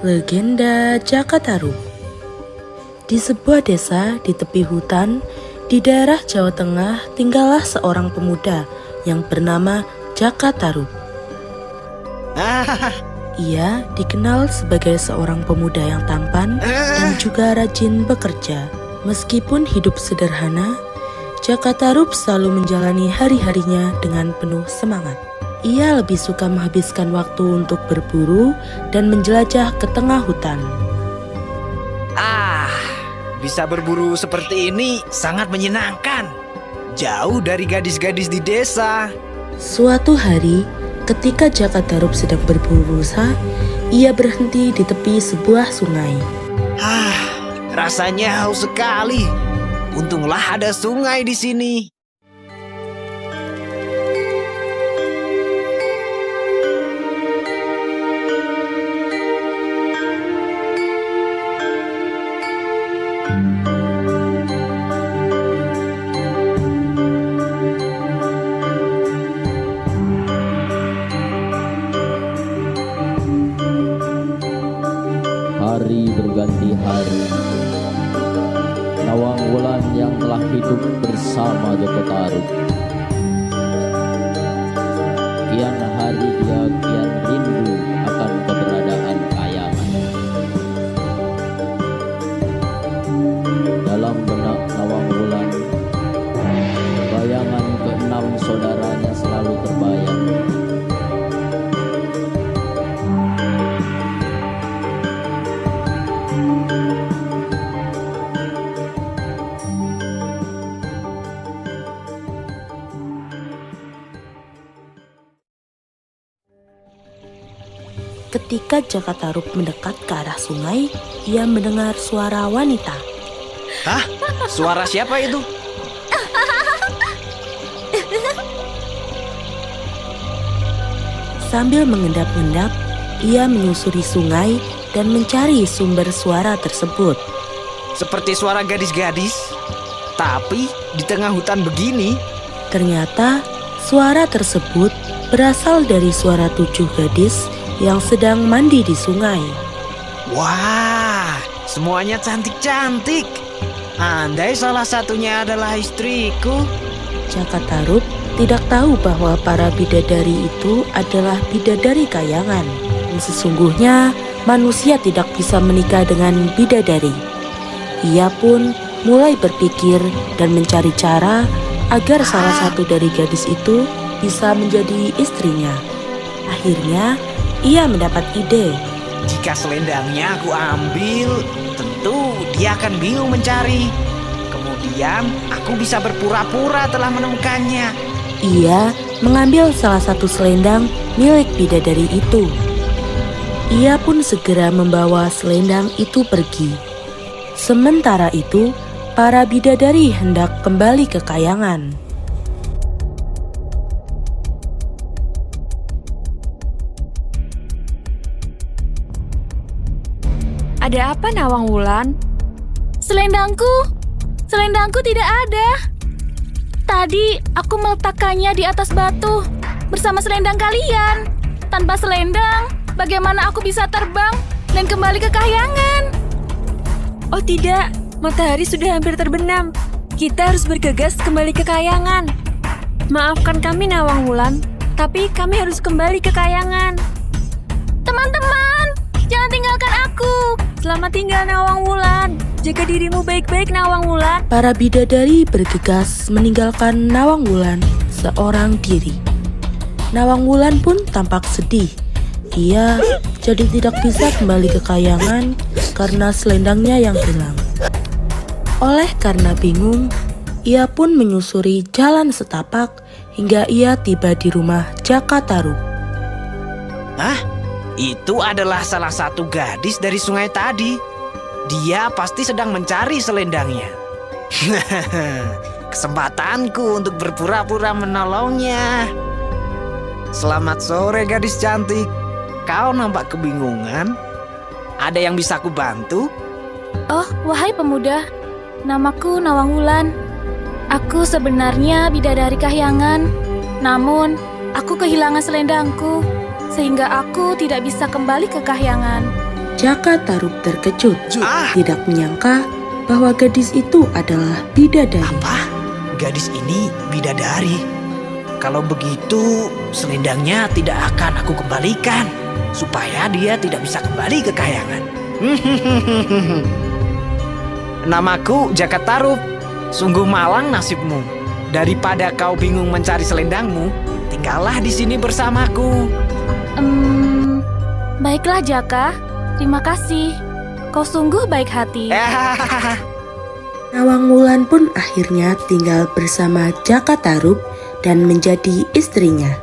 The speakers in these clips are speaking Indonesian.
Legenda Jakatarup. Di sebuah desa di tepi hutan, di daerah Jawa Tengah, tinggallah seorang pemuda yang bernama Jakatarup. Ia dikenal sebagai seorang pemuda yang tampan dan juga rajin bekerja. Meskipun hidup sederhana, Jakatarup selalu menjalani hari-harinya dengan penuh semangat. Ia lebih suka menghabiskan waktu untuk berburu dan menjelajah ke tengah hutan. Bisa berburu seperti ini sangat menyenangkan. Jauh dari gadis-gadis di desa. Suatu hari, ketika Jakatarup sedang berburu rusa, ia berhenti di tepi sebuah sungai. Rasanya haus sekali. Untunglah ada sungai di sini. Hari berganti hari, Nawang Wulan yang telah hidup bersama Jakatarup, kian hari dia kian rindu akan keberadaan kayangan. Dalam benak Nawang Wulan, bayangan keenam saudaranya selalu terbayang. Ketika Jakatarup mendekat ke arah sungai, ia mendengar suara wanita. Suara siapa itu? Sambil mengendap-endap, ia menyusuri sungai dan mencari sumber suara tersebut. Seperti suara gadis-gadis. Tapi di tengah hutan begini. Ternyata suara tersebut berasal dari suara 7 gadis yang sedang mandi di sungai. Wah, semuanya cantik-cantik. Andai salah satunya adalah istriku. Jakatarup tidak tahu bahwa para bidadari itu adalah bidadari kayangan. Dan sesungguhnya manusia tidak bisa menikah dengan bidadari. Ia pun mulai berpikir dan mencari cara agar salah satu dari gadis itu bisa menjadi istrinya. Akhirnya ia mendapat ide. Jika selendangnya aku ambil, tentu dia akan bingung mencari. Kemudian aku bisa berpura-pura telah menemukannya. Ia mengambil salah satu selendang milik bidadari itu. Ia pun segera membawa selendang itu pergi. Sementara itu, para bidadari hendak kembali ke kayangan. Ada apa, Nawang Wulan? Selendangku tidak ada. Tadi aku meletakkannya di atas batu bersama selendang kalian. Tanpa selendang, bagaimana aku bisa terbang dan kembali ke kahyangan? Oh tidak, matahari sudah hampir terbenam. Kita harus bergegas kembali ke kahyangan. Maafkan kami, Nawang Wulan, tapi kami harus kembali ke kahyangan. Teman-teman, jangan tinggalkan aku. Selamat tinggal, Nawang Wulan. Jaga dirimu baik-baik, Nawang Wulan. Para bidadari bergegas meninggalkan Nawang Wulan seorang diri. Nawang Wulan pun tampak sedih. Ia jadi tidak bisa kembali ke kayangan karena selendangnya yang hilang. Oleh karena bingung, ia pun menyusuri jalan setapak hingga ia tiba di rumah Jakatarup. Itu adalah salah satu gadis dari sungai tadi. Dia pasti sedang mencari selendangnya. Kesempatanku untuk berpura-pura menolongnya. Selamat sore, gadis cantik. Kau nampak kebingungan. Ada yang bisa aku bantu? Oh, wahai pemuda, namaku Nawang Wulan. Aku sebenarnya bidadari kahyangan. Namun, aku kehilangan selendangku, sehingga aku tidak bisa kembali ke kahyangan. Jaka Tarub terkejut, Ah! tidak menyangka bahwa gadis itu adalah bidadari. Apa? Gadis ini bidadari. Kalau begitu, selendangnya tidak akan aku kembalikan. Supaya dia tidak bisa kembali ke kayangan. Namaku Jaka Tarub. Sungguh malang nasibmu. Daripada kau bingung mencari selendangmu, tinggallah di sini bersamaku. Baiklah Jaka, terima kasih. Kau sungguh baik hati. Nawang Wulan pun akhirnya tinggal bersama Jaka Tarub dan menjadi istrinya.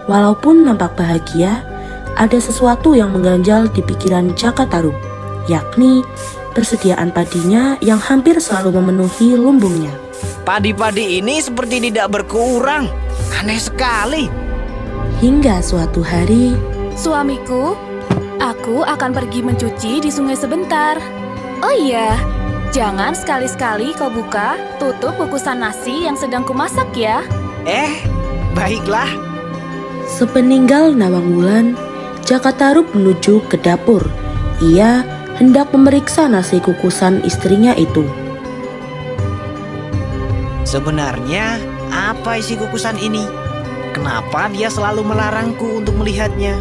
Walaupun nampak bahagia, ada sesuatu yang mengganjal di pikiran Jaka Tarub, yakni persediaan padinya yang hampir selalu memenuhi lumbungnya. Padi-padi ini seperti tidak berkurang. Aneh sekali. Hingga suatu hari, Suamiku, aku akan pergi mencuci di sungai sebentar. Oh iya, jangan sekali-sekali kau buka, tutup kukusan nasi yang sedang kumasak ya. Baiklah. sepeninggal Nawang Wulan, Jaka Tarub menuju ke dapur. Ia hendak memeriksa nasi kukusan istrinya itu. Sebenarnya, apa isi kukusan ini? Kenapa dia selalu melarangku untuk melihatnya?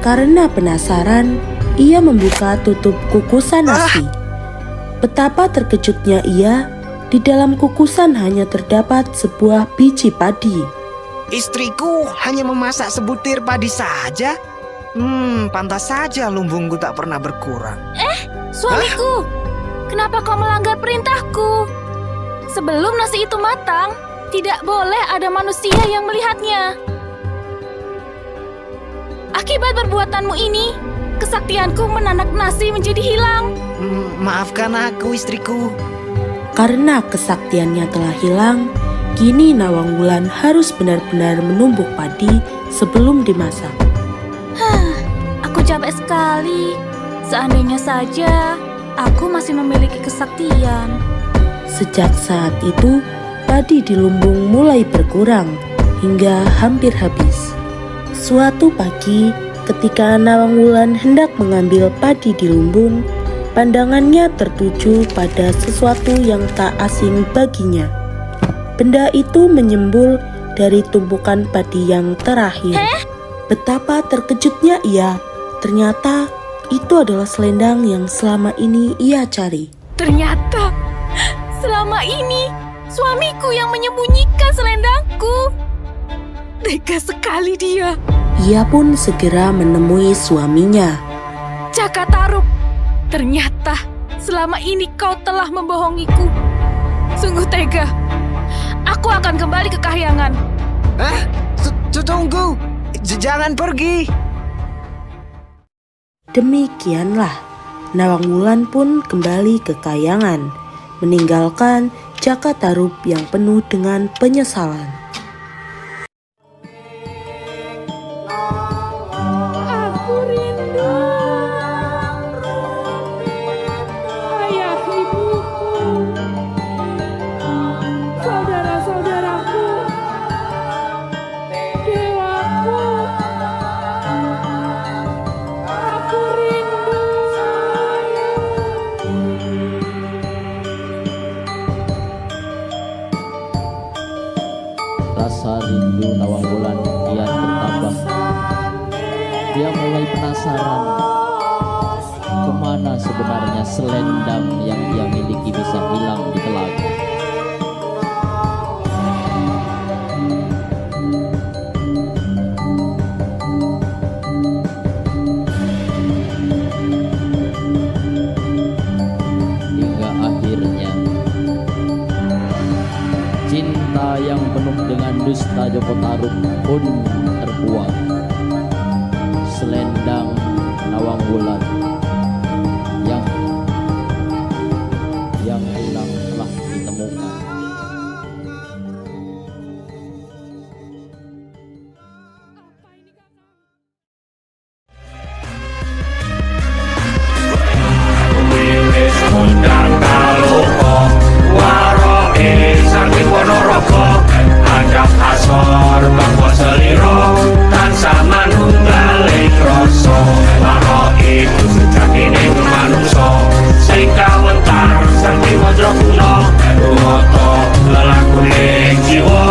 Karena penasaran, ia membuka tutup kukusan nasi. Betapa terkejutnya ia, di dalam kukusan hanya terdapat sebuah biji padi. Istriku hanya memasak sebutir padi saja? Pantas saja lumbungku tak pernah berkurang. Suamiku, kenapa kau melanggar perintahku? Sebelum nasi itu matang, tidak boleh ada manusia yang melihatnya. Akibat perbuatanmu ini, kesaktianku menanak nasi menjadi hilang. Maafkan aku, istriku. Karena kesaktiannya telah hilang, kini Nawang Wulan harus benar-benar menumbuk padi sebelum dimasak. Aku capek sekali. Seandainya saja aku masih memiliki kesaktian. Sejak saat itu, padi di lumbung mulai berkurang hingga hampir habis. Suatu pagi, ketika Nawang Wulan hendak mengambil padi di lumbung, pandangannya tertuju pada sesuatu yang tak asing baginya. Benda itu menyembul dari tumpukan padi yang terakhir. Betapa terkejutnya ia, ternyata itu adalah selendang yang selama ini ia cari. Ternyata selama ini suamiku yang menyembunyikan selendangku. Tega sekali dia. Ia pun segera menemui suaminya. Jaka Tarub, ternyata selama ini kau telah membohongiku. Sungguh tega. Aku akan kembali ke kahyangan. Tunggu. Jangan pergi. Demikianlah, Nawang Wulan pun kembali ke kayangan, meninggalkan Jaka Tarub yang penuh dengan penyesalan. Aku rindu ayah ibuku, saudara-saudaraku, dewaku. Aku rindu. Rasa rindu Nawang Wulan kian bertambah. Dia mulai penasaran kemana sebenarnya selendang yang dia miliki bisa hilang di telaga. Hingga akhirnya cinta yang penuh dengan dusta Jaka Tarub pun terbuang. Selendang Nawang Wulan yang hilang telah ditemukan. Wiwis kondang kaloka waroke saking Ponorogo andhap asor bahwa seliro tansah manunggaling rasa waroke nyoto lelakuning jiwa